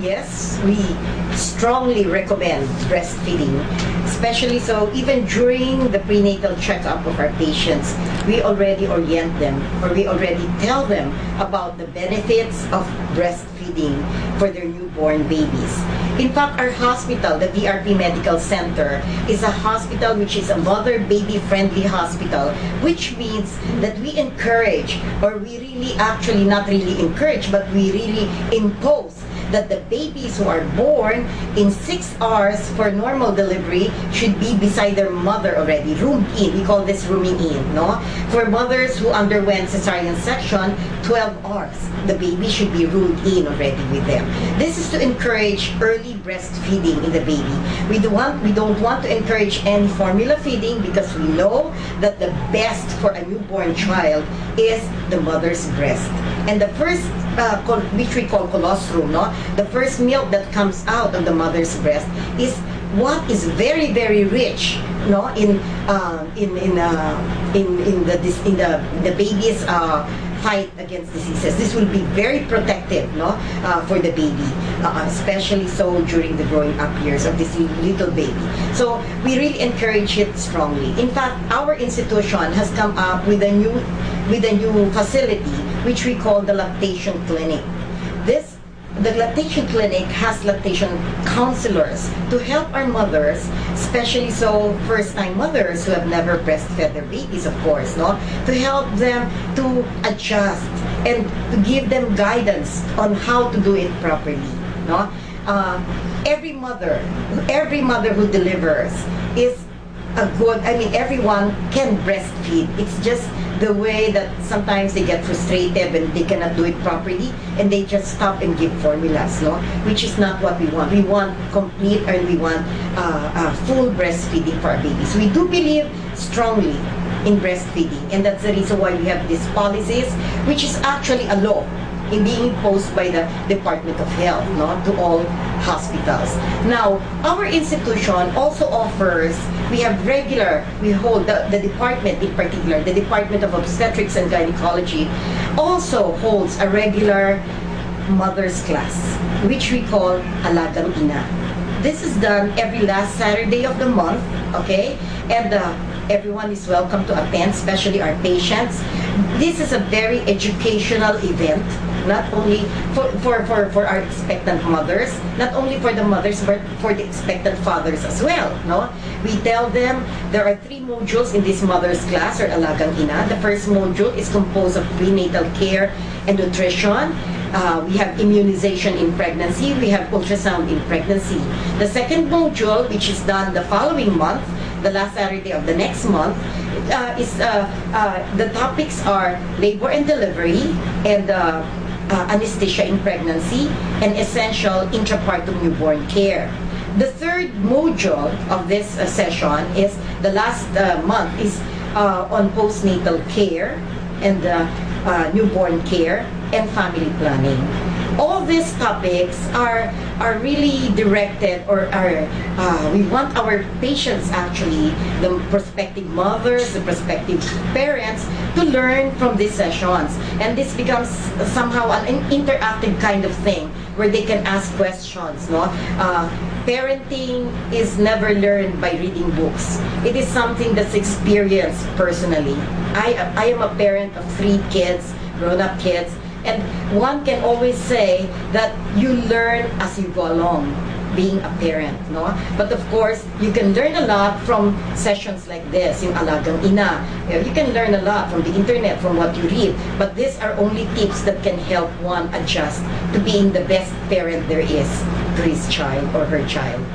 yes, we strongly recommend breastfeeding, especially so even during the prenatal checkup of our patients, we already orient them or we already tell them about the benefits of breastfeeding for their newborn babies. In fact, our hospital, the VRP Medical Center, is a hospital which is a mother-baby friendly hospital, which means that we encourage, or we really actually not really encourage, but we really impose that the babies who are born in 6 hours for normal delivery should be beside their mother already, roomed in. We call this rooming in, no? For mothers who underwent cesarean section, 12 hours. The baby should be roomed in already with them. This is to encourage early breastfeeding in the baby. We don't want to encourage any formula feeding because we know that the best for a newborn child is the mother's breast. And the first which we call colostrum, no? The first milk that comes out of the mother's breast is what is very, very rich, no? In the baby's fight against diseases. This will be very protective, no? For the baby, especially so during the growing up years of this little baby. So we really encourage it strongly. In fact, our institution has come up with a new facility which we call the lactation clinic. The lactation clinic has lactation counselors to help our mothers, especially so first-time mothers who have never breastfed their babies, of course, no? To help them to adjust and to give them guidance on how to do it properly, no? Every mother who delivers is a good, everyone can breastfeed. It's just the way that sometimes they get frustrated and they cannot do it properly and they just stop and give formulas, no? Which is not what we want. We want complete, and we want full breastfeeding for our babies. We do believe strongly in breastfeeding, and that's the reason why we have these policies, which is actually a law in being imposed by the Department of Health, no, to all hospitals. Now, our institution also offers, we hold the department in particular, the Department of Obstetrics and Gynecology, also holds a regular mother's class, which we call Alagang Ina. This is done every last Saturday of the month, okay? And everyone is welcome to attend, especially our patients. This is a very educational event, not only for our expectant mothers, not only for the mothers, but for the expectant fathers as well, no? We tell them there are 3 modules in this mother's class, or Alagang Ina. The first module is composed of prenatal care and nutrition. We have immunization in pregnancy. We have ultrasound in pregnancy. The second module, which is done the following month, the last Saturday of the next month, the topics are labor and delivery, and anesthesia in pregnancy, and essential intrapartum newborn care. The third module of this session is the last month is on postnatal care and newborn care and family planning. All these topics are really directed, or we want our patients, actually, the prospective mothers, the prospective parents, to learn from these sessions. And this becomes somehow an interactive kind of thing where they can ask questions, no? Parenting is never learned by reading books. It is something that's experienced personally. I am a parent of 3 kids, grown-up kids, and one can always say that you learn as you go along, being a parent, no? But of course, you can learn a lot from sessions like this, in Alagang Ina. You can learn a lot from the internet, from what you read. But these are only tips that can help one adjust to being the best parent there is to his child or her child.